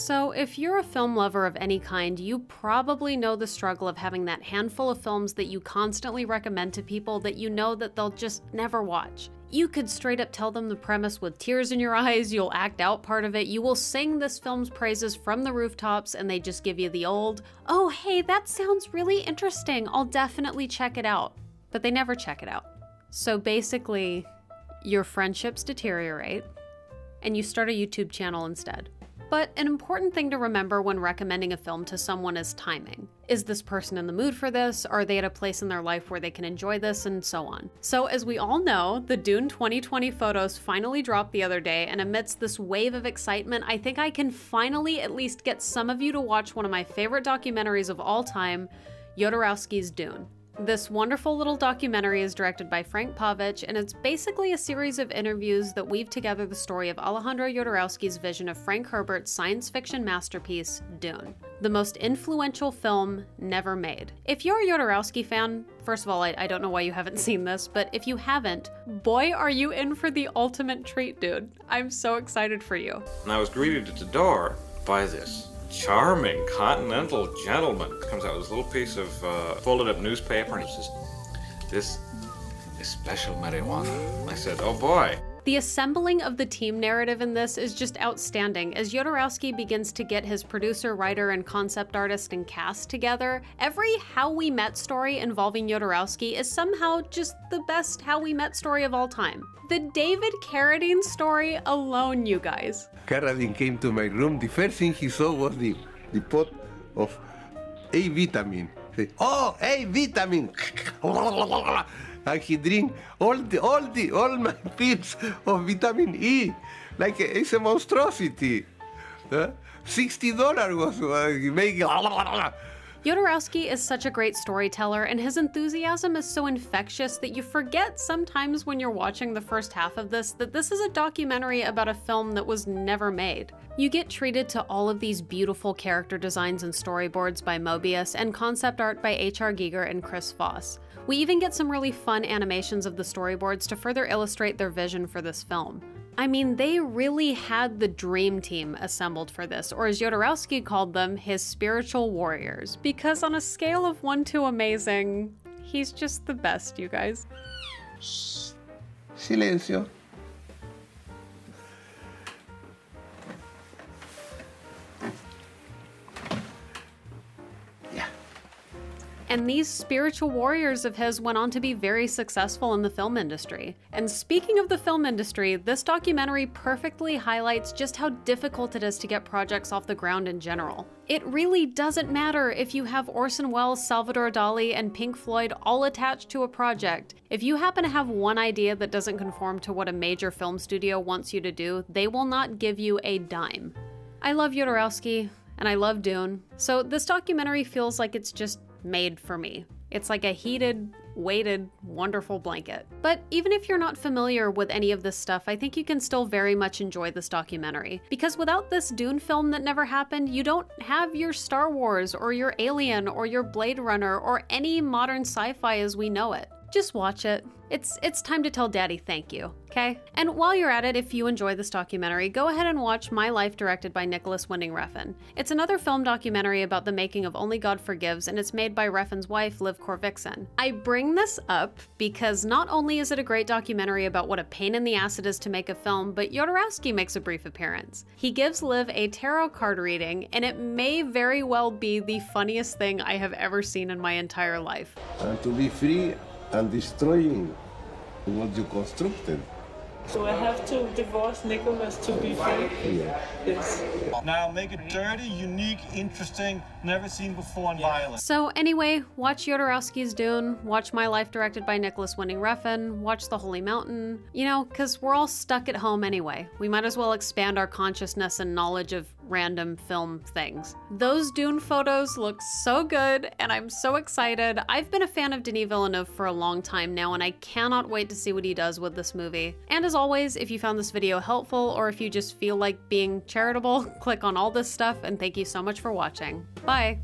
So if you're a film lover of any kind, you probably know the struggle of having that handful of films that you constantly recommend to people that you know that they'll just never watch. You could straight up tell them the premise with tears in your eyes, you'll act out part of it, you will sing this film's praises from the rooftops, and they just give you the old, "Oh hey, that sounds really interesting, I'll definitely check it out." But they never check it out. So basically, your friendships deteriorate, and you start a YouTube channel instead. But an important thing to remember when recommending a film to someone is timing. Is this person in the mood for this? Are they at a place in their life where they can enjoy this? And so on. So as we all know, the Dune 2020 photos finally dropped the other day, and amidst this wave of excitement, I think I can finally at least get some of you to watch one of my favorite documentaries of all time, Jodorowsky's Dune. This wonderful little documentary is directed by Frank Pavich, and it's basically a series of interviews that weave together the story of Alejandro Jodorowsky's vision of Frank Herbert's science fiction masterpiece, Dune, the most influential film never made. If you're a Jodorowsky fan, first of all, I don't know why you haven't seen this, but if you haven't, boy, are you in for the ultimate treat, dude. I'm so excited for you. And I was greeted at the door by this charming continental gentleman. Comes out with this little piece of folded up newspaper, and he says, this is special marijuana. I said, oh boy. The assembling of the team narrative in this is just outstanding. As Jodorowsky begins to get his producer, writer, and concept artist and cast together, every How We Met story involving Jodorowsky is somehow just the best How We Met story of all time. The David Carradine story alone, you guys. Carradine came to my room. The first thing he saw was the pot of A vitamin. He said, "Oh, A vitamin!" And he drink all my pills of vitamin E, like it's a monstrosity. $60 was making. Jodorowsky is such a great storyteller, and his enthusiasm is so infectious that you forget sometimes when you're watching the first half of this that this is a documentary about a film that was never made. You get treated to all of these beautiful character designs and storyboards by Mobius and concept art by H.R. Giger and Chris Foss. We even get some really fun animations of the storyboards to further illustrate their vision for this film. I mean, they really had the dream team assembled for this, or as Jodorowsky called them, his spiritual warriors, because on a scale of 1 to amazing, he's just the best, you guys. Shh. Silencio. And these spiritual warriors of his went on to be very successful in the film industry. And speaking of the film industry, this documentary perfectly highlights just how difficult it is to get projects off the ground in general. It really doesn't matter if you have Orson Welles, Salvador Dali, and Pink Floyd all attached to a project. If you happen to have one idea that doesn't conform to what a major film studio wants you to do, they will not give you a dime. I love Jodorowsky, and I love Dune, so this documentary feels like it's just made for me. It's like a heated, weighted, wonderful blanket. But even if you're not familiar with any of this stuff, I think you can still very much enjoy this documentary. Because without this Dune film that never happened, you don't have your Star Wars or your Alien or your Blade Runner or any modern sci-fi as we know it. Just watch it. It's time to tell Daddy thank you, okay? And while you're at it, if you enjoy this documentary, go ahead and watch My Life, directed by Nicholas Winding Refn. It's another film documentary about the making of Only God Forgives, and it's made by Refn's wife, Liv Korvikson. I bring this up because not only is it a great documentary about what a pain in the ass it is to make a film, but Jodorowsky makes a brief appearance. He gives Liv a tarot card reading, and it may very well be the funniest thing I have ever seen in my entire life. To be free and destroying what you constructed. So I have to divorce Nicholas to be free? Yeah. Yes. Now make it dirty, unique, interesting, never seen before, and violent. So anyway, watch Jodorowsky's Dune, watch My Life, directed by Nicholas Winding Refn, watch The Holy Mountain, you know, because we're all stuck at home anyway. We might as well expand our consciousness and knowledge of random film things. Those Dune photos look so good, and I'm so excited. I've been a fan of Denis Villeneuve for a long time now, and I cannot wait to see what he does with this movie. And as always, if you found this video helpful, or if you just feel like being charitable, click on all this stuff, and thank you so much for watching. Bye!